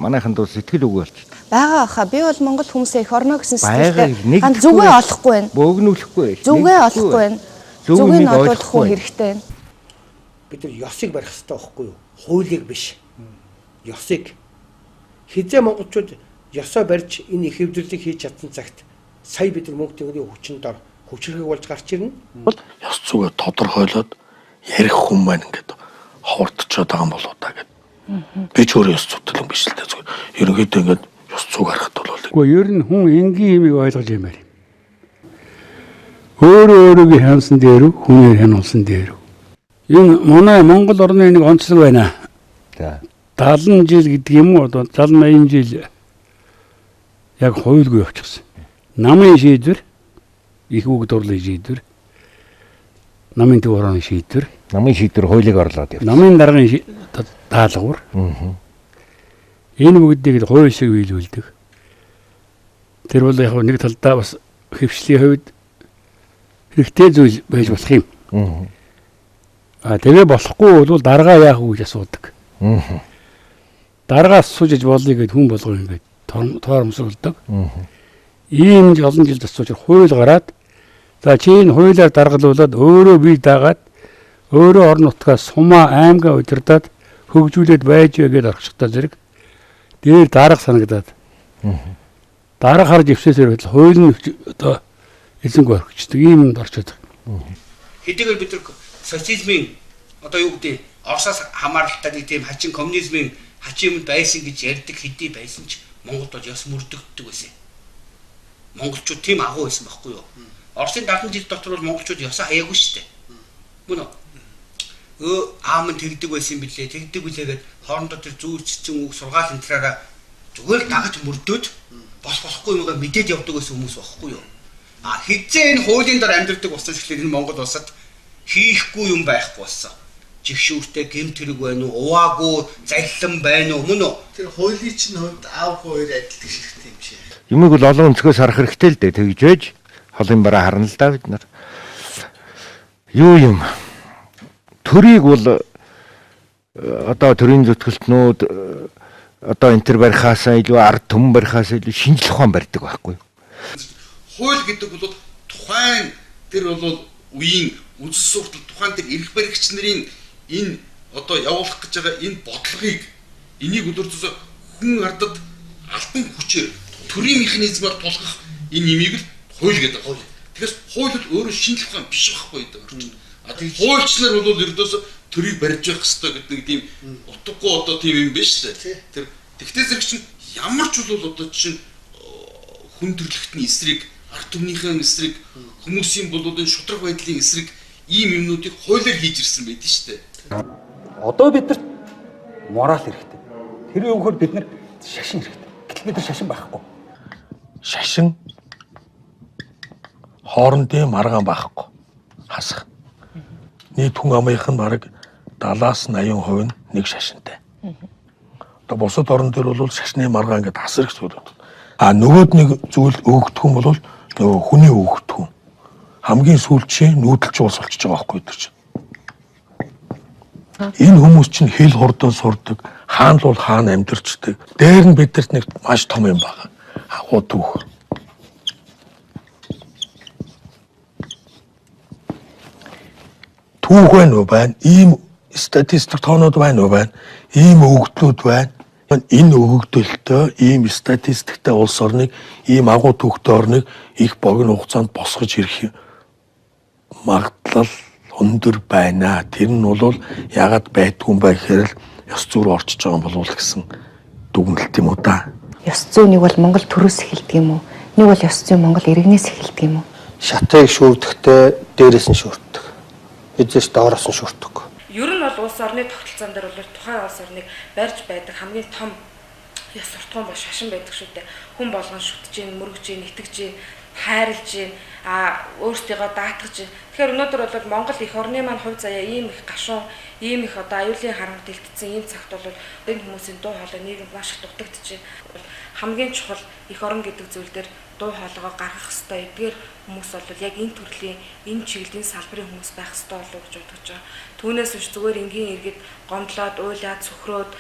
манайхан дуу сэтгэл үг болчих. Бага хаа би бол Монгол хүмүүсээ эх орно гэсэн сэтгэлтэй ганц зүгээ олохгүй байна. Бөөгнүүлэхгүй байна. Зүгээ олохгүй байна. Зүгийг олохгүй хэрэгтэй байна. Бид нар ёсыг барих хэрэгтэй байхгүй юу? Хуулийг биш. Ёсыг хизээ монголчууд ёсоо барьж энэ их хэвлэлийг хийж чадсан цагт сая бид нар мөнгө төгрөгийн хүчин дор хүчрхэг болж гарч ирнэ. Бол ёс зүгээ тодорхойлоод ярих хүн маань ингээд ховордчиход байгаа юм болоо та гэдэг. Би ч өөрөө ёс зүйтэй биш л дээ зүгээр. Ерөнхийдөө ингээд ёс зүйг харахад бол үгүй ер нь хүн энгийн юмыг ойлгож юмаар. Өөрөөгөө хянсан дээр хүнээр хянуулсан дээр. Энэ манай Монгол орны нэг онцлог байна. За. 70 жил гэдэг юм уу? 70-80 жил яг хуйлгүй явчихсан. Намын шийдвэр, их үг дурлалын шийдвэр, намын төв орооны шийдвэр, Намын шийдвэр хуулийг орлоод явсан. намын даргын даалгавар. Энэ бүгдийг хууль шиг биелүүлдэг. Тэр бол яг нэг талдаа бас хөвчлийн хувьд хэрэгтэй зүйл байж болох юм. Тэгээ болохгүй бол даргаа яах вэ гэж асуудаг. Даргаас асуужж болъё гэд хүн болгоо ингээд тоормсолдог. Ийм олон жил асууж хууль гараад за чи энэ хуулиар даргалуулад өөрөө бие даагаад өөрөө орон нутгаас сумаа аймгаа удирдаад хөгжүүлээд байж гээд орчихтой зэрэг дээр дарга санагдаад. Дарга харж өвсөсөр байтал хууль нь одоо эзэнгүй орчихдаг юм орчод. Хэдийгээр бид нар социализмын одоо юу гэдэг Оросоос хамааралтай нэг тийм хачин коммунизмын хачин юмд байсан гэж ярьдаг хэдий байсан ч Монголд бол ёс мөрдөгддөг байсан. Монголчууд тийм агуу байсан байхгүй юу? Оросын 70 жил дотор бол монголчууд ёсоо хаяагүй шүү дээ. Мөн үү? Аам нь тэгдэг байсан билээ. Тэгдэг билээгээд хоорондоо тэр зүү цэцэн үг сургаал энтраараа зүгээр дагаж мөрдөөд болохгүй юмгаа мэдээд явдаг байсан хүмүүс байхгүй юу? Хизээ энэ хуулийн дор амьдардаг болсон шиглэл энэ Монгол улсад хийхгүй юм байхгүй болсон. Жигшүүртэй гэмт хэрэг байна уу? Уваагүй заллан байна уу? Мөн үү? Тэр хуулийн чинь хувьд аав хоёр адилдаг шигтэй юм шиг. Юмыг бол олон өнцгөөс харах хэрэгтэй л дээ. Тэгж байж холын бараа харна л да бид нар. Юу юм? Төрийг бол одоо төрийн зүтгэлтнүүд одоо энтер барихаасаа илүү ард түмэн барихаасаа илүү шинжлэх ухаан барьдаг байхгүй юу? Хууль гэдэг бол тухайн тэр бол үеийн үзэл суртал тухайн тэр эрх баригч нарын энэ одоо явуулах гэж байгаа энэ бодлогыг энийг өдөртөөс хүн ардад алтан хүчээр төрийн механизмаар тулгах энэ нэмийг л хууль гэдэг хууль. Тэгэхээр хууль бол өөрөө шинжлэх ухаан биш байхгүй гэдэг. Тэгэхээр хуульчлаар бол ердөөс төрийг барьж явах хэрэгтэй гэдэг нэг тийм утгагүй одоо тийм юм биш үү? Тэр тэгтээ зэрэг чинь ямар ч бол одоо чинь хүн төрлөختний эсрэг, ард түмнийхэн эсрэг, хүмүүсийн болоодын шудраг байдлын эсрэг ийм юмнуудыг хуулиар хийж ирсэн байдаг шүү дээ. Одоо бидэрт мораль хэрэгтэй. Тэр өгөхөөр бид нар шашин хэрэгтэй. Гэтэл бид нар шашин байхгүй. шашин хоорондын маргаан байхгүй. Хасах. Нийт хүн амынх нь бараг 70-80% нь нэг шашинтай. Одоо бусад орн дээр бол шашны маргаан ингээд хасар гэж зүйл. Нөгөөд нэг зүйл өгөгдөх юм бол нөгөө хүний өгөгдөх юм. Хамгийн сүүлчийн нүүдэлч уус болчихж байгаа байхгүй тэр чинь. Энэ хүмүүс чинь хэл хурдан сурдаг, хаан л бол хаан амьдэрчдэг. Дээр нь бидэрт нэг маш том юм байна. Агуу түүх. Түүх байна уу байна? Ийм статистик тоонууд байна уу байна? Ийм өгөгдлүүд байна. Энэ өгөгдөлтөө ийм статистиктэй улс орныг, ийм агуу түүхтэй орныг их богино хугацаанд босгож ирэх магадлал өндөр байна. Тэр нь бол ягаад байдгүй бай гэхээр л ёс зүй рүү орчиж байгаа юм болов гэсэн дүгнэлт юм уу та. Ёс зүйнийг бол Монгол төрөөс эхэлдэг юм уу? Нэг бол ёс зүй Монгол иргэнээс эхэлдэг юм уу? Шатыг шүүрдэхдээ дээрээс нь шүүрдэг. Эзэс доороос нь шүүрдэг. Ер нь бол улс орны тогтолцоон дээр бол тухайн улс орныг барьж байдаг хамгийн том ёс суртахуун бол шашин байдаг шүү дээ. Хүн болгон шүтж гин, мөргөж гин, итгэж гин, хайрлж гин, өөрсдийгөө даатгаж гин. Тэгэхээр өнөөдөр бол Монгол их орны маань хувь заяа ийм их гашуун, ийм их одоо аюулын харамт дэлгэцсэн ийм цагт бол энэ хүмүүсийн дуу хоолой нийгэмд маш их дутагдж байна. Хамгийн чухал их орон гэдэг зүйл дээр дуу хоолойгоо гаргах хэрэгтэй. Эдгээр хүмүүс бол яг энэ төрлийн энэ чиглэлийн салбарын хүмүүс байх хэрэгтэй болов уу гэж бодож байгаа. Түүнээс биш зүгээр энгийн иргэд гомдлоод, уйлаад, цөхрөөд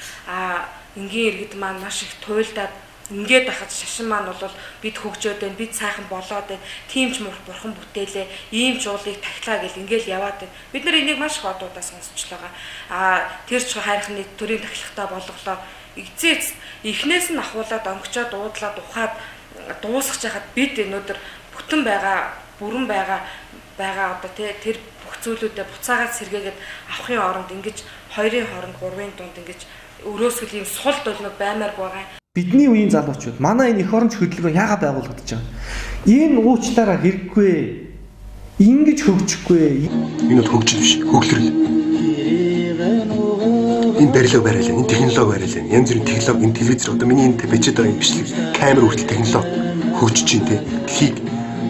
энгийн иргэд маань маш их туйлдаад ингээд байхад шашин маань бол бид хөгжөөд байна, бид сайхан болоод байна, тийм ч бурхан бүтээлээ, ийм ч уулыг тахлаа гэл ингээд яваад байна. Бид нар энийг маш их одуудаа сонсч байгаа. Тэр ч хайрхны төрийн тахилгатай болголоо. Эцээц эхнээс нь ахуулаад онгочоод дуудлаад ухаад дуусгаж яхад бид өнөөдөр бүтэн байгаа, бүрэн байгаа одоо тэр бүх зүйлүүдэд буцаагаад сэргээгээд авахын оронд ингэж хоёрын хооронд гурвын дунд ингэж өрөөсгөл ийм сул долног баймаар байгаа. Бидний үеийн залуучууд манай энэ эх оронч хөдөлгөөн яагаад байгуулагдаж байгаа? Энэ уучлаараа хэрэггүй, ингэж хөгжихгүй. Энэ хөгжил биш, хөглөрөл. Энэ барилга барилга, энэ технологи барилга, янз бүрийн технологи, энэ телевизэр одоо миний энэ бичээд байгаа юм бичлэг, камер хүртэл технологи хөгжиж дээ.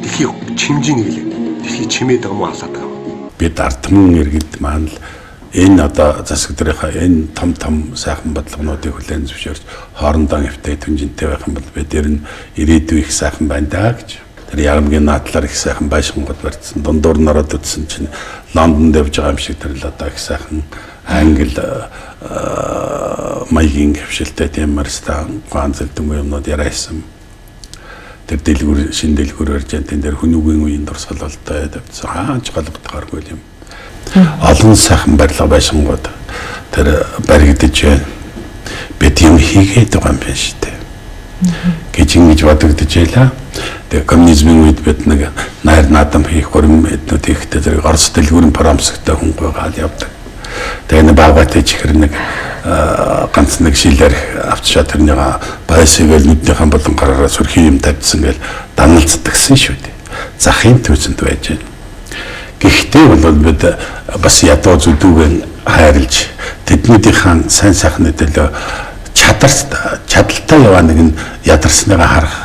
Дэлхийг чимжин гэлээ. Дэлхийг чимээд байгаа мó халаад байгаа. Бид ард түмэн иргэд маань л энэ одоо засаг дээрийнхаа энэ том сайхан бодлогонуудыг хүлээн зөвшөөрч хоорондоо нэвтэй түнжинтэй байх юм бол бид ер нь ирээдүй их сайхан байна даа гэж. Тэр ягмгийн наадлаар их сайхан байшингууд барьсан. Дундуур нараад утсан чинь Лондонд явж байгаа юм шиг тэр л одоо их сайхан англи маягийн хвшилтэй темэрстан ганцэлтэн юмнууд яриасан. Тэр дэлгүүр шин дэлгүүр барьж энэ дээр хүнүүгийн үеийн дурсгалтай тавьсан. Хаач голбдохааргүй юм. Олон сайхан барилга байшингууд тэр баригдаж байна. Бид юм хийгээд байгаа юм байна шүү дээ. Гэж ингэж бодогдож байлаа. Тэгээ коммунизмын үед бид нэг найр наадам хийх гурван эднүүд ихтэй зэрэг Орос дэлгүүрийн промсогтой хүн гойгаал явдаг. Тэгээ нэг багбатай чихэр нэг ганц нэг шилээр авчаа тэрнийг байсагээл нүднийхэн болон гараараа сүрхий юм тавьсан гэл даналцдагсан шүү дээ. Захын төвсөнд байж байна. Гэхдээ бол бид бас ядуу зүдүүгээр хайрлж тэднийхэн сайн сайхны төлөө чадaltaй яваа нэг нь ядарсныгаа харах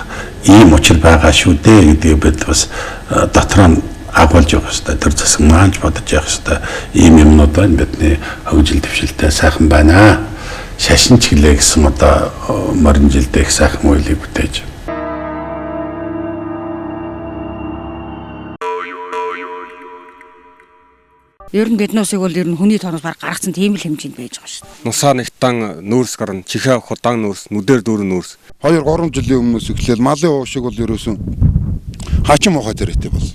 ийм учир байгаа шүү дээ гэдгийг бид бас дотроо нь агуулж явах хэрэгтэй. Тэр засаг маанч бодож явах хэрэгтэй. Ийм юмнууд байна. Бидний хөгжил дэвшилтэй сайхан байна. Шашин чиглээ гэсэн одоо морин жилдээ их сайхан үйлийг бүтээж. Ер нь бидний усыг бол ер нь хүний тооноос баг гаргацсан тийм л хэмжээнд байж байгаа шүү дээ. Нусаа нэгтан нүүрс гарна, чихээ худаан нүүрс, нүдээр дүүрэн нүүрс. 2-3 жилийн өмнөөс эхлээл малын уушиг бол ерөөсөн хаачин мохой зэрэгтэй бол.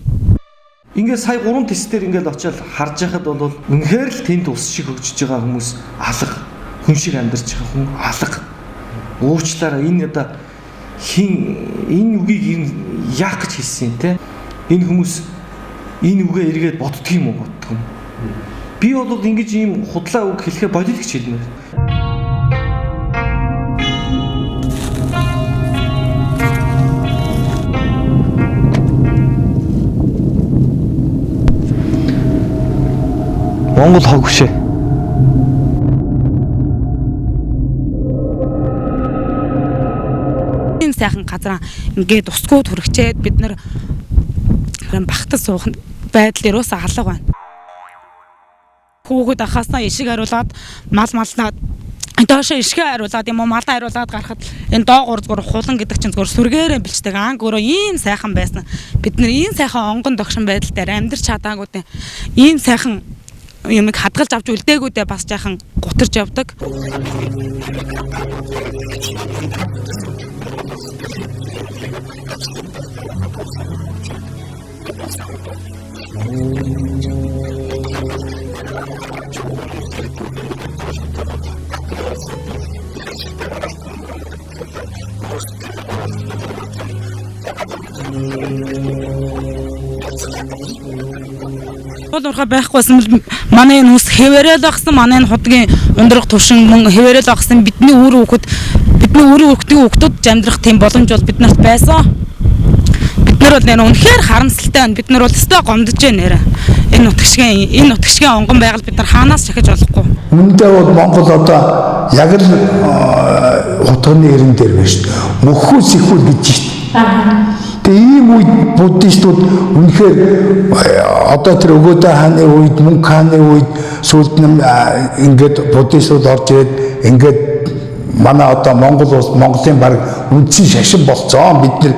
Ингээд сая 3 тестээр ингээд очиад харж байхад бол үнэхээр л тэнд ус шиг хөгжиж байгаа хүмүүс алга, хүн шиг амьдарч байгаа хүн алга. Уучлаарай энэ одоо хин энэ үгийг яах гэж хэлсэн те? Энэ хүмүүс энэ үгээ эргээд боддөг юм уу боддог юм. Би бол ингэж ийм худлаа үг хэлэхээ бодит гэж хэлнэ. Монгол хог шээ. Энэ сайхан газар ингээд усгууд хүрчээд бид нар багтас суух байдал юусаа алга байна. Хүүхэд ахаснаа ишиг хариулаад маллаад доошо ишгэ хариулаад юм уу малдаа хариулаад гарахад энэ доогуур зүгээр хулан гэдэг чинь зүгээр сүргээрээ бэлчдэг анги өөрөө ийм сайхан байсан. Бид нар ийм сайхан онгон догшин байдал дээр амьдарч чадаагүй дээ. Ийм сайхан юмыг хадгалж авч үлдээгүүдээ бас жаахан гутарж явдаг. Урха байхгүйсэн бол манай энэ ус хэвээрэл багсан, манай энэ худгийн ундрах тушин мөн хэвээрэл багсан. Бидний өөр хүүхдийн хүүхдүүд амьдрах тийм боломж бол биднэрт байсан. Бид нар бол нэр үнэхээр харамсалтай байна. Бид нар бол өстой гомдож байна нэрэ. Энэ нутгшгийн онгон байгаль бид нар хаанаас шахиж болохгүй. Үүндээ бол Монгол одоо яг л хутганы ирэн дээр байна шүү дээ. Мөххүүс ихүүл гэж байна. Тэгээ ийм үед буддистууд үнэхээр одоо тэр өгөөдөө хааны үед, мөнх хааны үед сүүлд нь ингээд буддистууд орж ирээд ингээд манай одоо Монгол улс Монголын баг үндсэн шашин болцсон. Бид нэр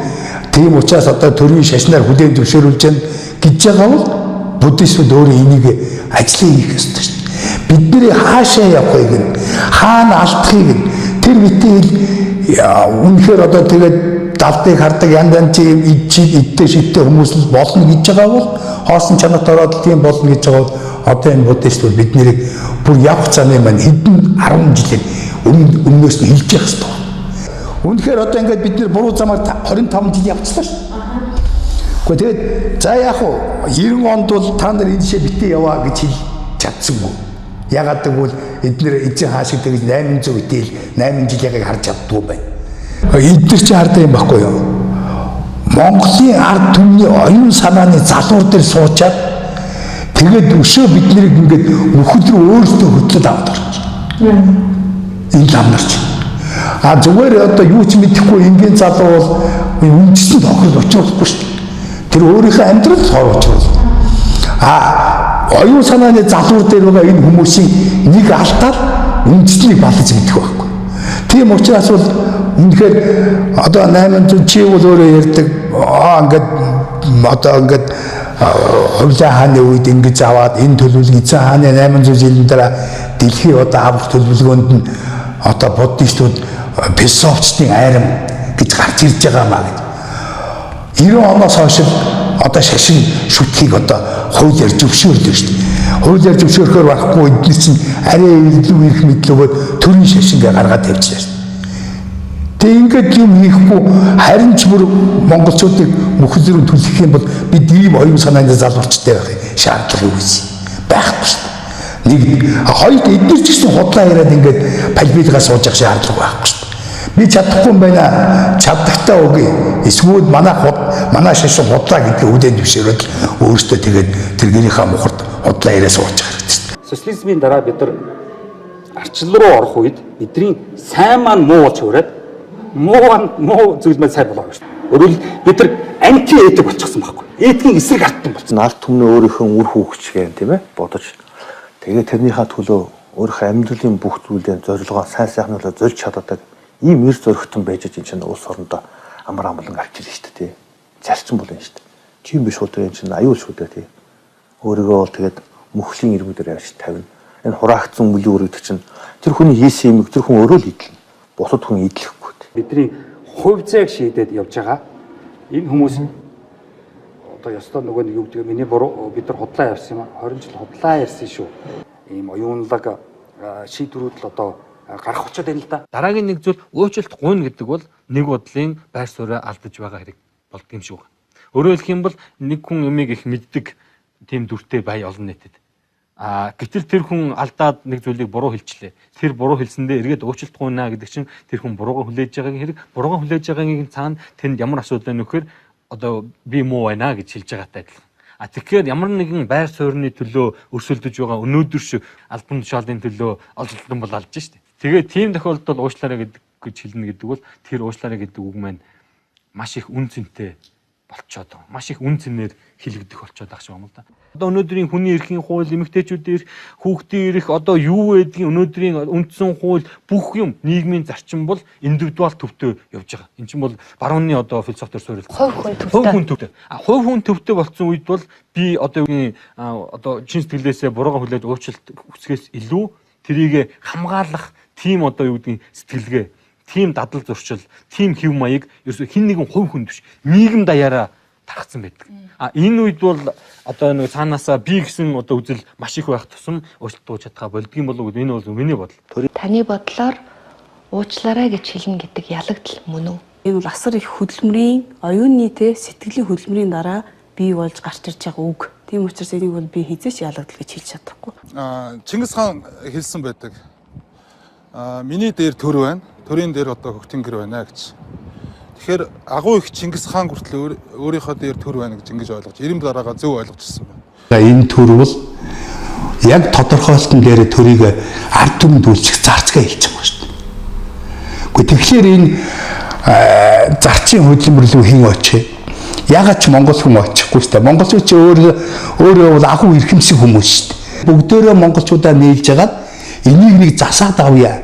тийм учраас одоо төрийн шашнаар хүлээн зөвшөөрүүлж байна гэж байгаа бол буддистууд өөрөө энийг ажлын хийх ёстой шүү дээ. Бидний хаашаа явахыг нь, хаана алдахыг нь тэр битгий үнэхээр одоо тэгээд далдыг хардаг янз идтэй шидтэй хүмүүс л болно гэж байгаа бол хоосон чанарт ороод тийм болно гэж байгаа бол одоо энэ буддистууд бид нэрийг бүр явах цааны маань хэдэн 10 жилийн өмнөөс нь хэлж явах хэрэгтэй. Үнэхээр одоо ингээд бид нэр буруу замаар 25 жил явцлаа шүү. Гэхдээ тэгээд за яах вэ? 90 онд бол та нар энэ жишээ битээ яваа гэж хэл чадсангүй. Ягаад гэвэл эдгээр эзэн хаашиг тэгж 800 битэл 8 жилийг харж чаддгүй байна. Эдгээр чи хардаа юм баггүй юу? Монголын ард түмний оюун санааны залуур дээр суучаад тэгээд өшөө бид нарыг ингээд мөхөл рүү өөрсдөө хөтлөд аваад орчих. Энэ ламнарч. Зүгээр одоо юу ч мэдэхгүй энгийн залуу бол үндэсний тохирол очиулахгүй шүү дээ. Тэр өөрийнхөө амьдрал хоруулж. Оюун санааны залуур дээр байгаа энэ хүмүүсийн нэг алдаад үндэснийг балж мэдэх байхгүй. Тийм учраас бол үнэхээр одоо 800 чи бол өөрөө ярьдаг ингээд одоо ингээд хувьлаа хааны үед ингэж аваад энэ төлөвлөг эзэн хааны 800 жилийн дараа дэлхийн одоо аврах төлөвлөгөөнд нь одоо буддистууд философчдын айрам гэж гарч ирж байгаа маа гэж. 90 оноос хойш одоо шашин шүтгийг одоо хуулиар зөвшөөрдөг шүү дээ. Хуулиар зөвшөөрөхөөр байхгүй эдгээр чинь арай илүү их мэдлэгөөд төрийн шашингээ гаргаад тавьчихлаа шүү дээ. Тэг ингээд юм хийхгүй харин ч бүр монголчуудыг мөхөл рүү түлхэх юм бол бид ийм оюун санааны залуурчтай байх шаардлага юу гэсэн байхгүй шүү дээ. Нэг хоёрт эдгээр ч гэсэн худлаа яриад ингээд пальбилгаа сууж явах шаардлага байхгүй шүү дээ. Би чадахгүй юм байна. Чаддагтаа үгүй. Эсвэл манай шашин худлаа гэдэг үдэнд бишээрэл өөртөө тэгээд тэр гэрийнхаа мухард худлаа яриа сууж байгаа хэрэгтэй. Социализмын дараа бид нар арчлал руу орох үед бидний сайн маань муу болж хүрээд муу зүйл маань сайн болоо шүү дээ. Өөрөөр бид нар анти этик болчихсон байхгүй. Этикийн эсрэг ардтан болсон. Ард түмний өөрийнхөө үр хүүхчгээ тийм ээ бодож тэгээд тэрнийхээ төлөө өөрийнхөө амьдралын бүх зүйлээ зорилгоо сайн сайхнаа зорж чаддаг ийм эр зөрөгтөн байж энэ чинь улс орондоо амар амгалан гарч ирж шүү дээ. Зарцсан болно шүү дээ. Тийм биш бол энэ чинь аюул шүү дээ тий. Өөрийгөө бол тэгээд мөхлийн ирмүүдээр яаж тавина. Энэ хураагдсан мөлийн өргөдөг чинь тэр хүний хийсэн юмыг тэр хүн өөрөө л идэлнэ. Бусад хүн идлэхгүй. Бидний хувь зайг шийдээд явж байгаа энэ хүмүүс одоо ёстой нөгөө нэг юу гэдэг миний буруу бид нар худлаа ярьсан юм а 20 жил худлаа ярьсан шүү. Ийм оюунлаг шийдвэрүүд л одоо гарах учраад байна л да. Дараагийн нэг зүйл уучлалт гуйна гэдэг бол нэг бодлын байр суурь алдаж байгаа хэрэг болдго юм шиг байна. Өөрөөр хэлэх юм бол нэг хүн юмыг их мэддэг тийм дүртэй бай олон нийтэд. Гэтэл тэр хүн алдаад нэг зүйлийг буруу хэлчихлээ. Тэр буруу хэлсэндээ эргээд уучлалт гуйна гэдэг чинь тэр хүн буруугаа хүлээж байгаагийн хэрэг. Буруугаа хүлээж байгаагийн цаана тэнд ямар асуудал байна вөхөр одоо би муу байна гэж хэлж байгаатай адилхан. Тэгэхээр ямар нэгэн байр суурьны төлөө өрсөлдөж байгаа өнөөдөр шиг албан тушаалын төлөө олзолтон бол алж штэ. Тэгээд тийм тохиолдолд уучлаарай гэж хэлнэ гэдэг бол тэр уучлаарай гэдэг үг маань маш их үн цэнтэй болцоод байгаа. Маш их үн цэнээр хилэгдэх болцоод байгаа юм л да. Одоо өнөөдрийн хүний эрхийн хууль, эмэгтэйчүүдийн эрх, хүүхдийн эрх одоо юу байдгийг өнөөдрийн үндсэн хууль бүх юм нийгмийн зарчим бол индивидуал төвтэй явж байгаа. Энд чинь бол барууны одоо философиор суурилсан. Хувь хүн төвтэй. Хувь хүн төвтэй болсон үед бол би одоо юуны одоо чин сэтгэлээсээ буруугаа хүлээж уучлалт хүсгээс илүү тэрийг хамгаалах тийм одоо юу гэдгийг сэтгэлгээ, тийм дадал зуршил, тийм хэв маяг ерөөсө хин нэгэн хувь хүн биш нийгэм даяараа тархсан байдаг. Энэ үед бол одоо нэг цаанаасаа би гэсэн одоо үзэл маш их байх тусам уучлалт чадхаа болдгийм болов уу гэдэг энэ бол миний бодол. Таны бодлоор уучлаарай гэж хэлнэ гэдэг ялагдал мөн үү? Энэ бол асар их хөдөлмөрийн оюун нийтээ сэтгэлийн хөдөлмөрийн дараа бий болж гарч ирж байгаа үг. Тийм учраас энийг бол би хизээч ялагдал гэж хэлж чадахгүй. Чингис хаан хэлсэн байдаг. Миний дээр төр байна. Төрийн дээр одоо хөгтөнгөр байна гэж. Тэгэхээр агуу их Чингис хаан хүртэл өөрийнхөө дээр төр байна гэж ингэж ойлгож, 90 дараагаа зөв ойлгож ирсэн байна. Энэ төр бол яг тодорхойлтон дээр төрийг ард түмэнд үйлчлэх зарцгаа хэлж байгаа шүү дээ. Гэхдээ тэгэхээр энэ зарцын хөдөлмөр рүү хэн очив? Ягаад ч монгол хүн очихгүй шүү дээ. Монголчууд ч өөрөө бол агуу эрхэмсэх хүмүүс шүү дээ. Бүгдээрээ монголчуудаа нээлж хагаад энийг нэг засаад авъя.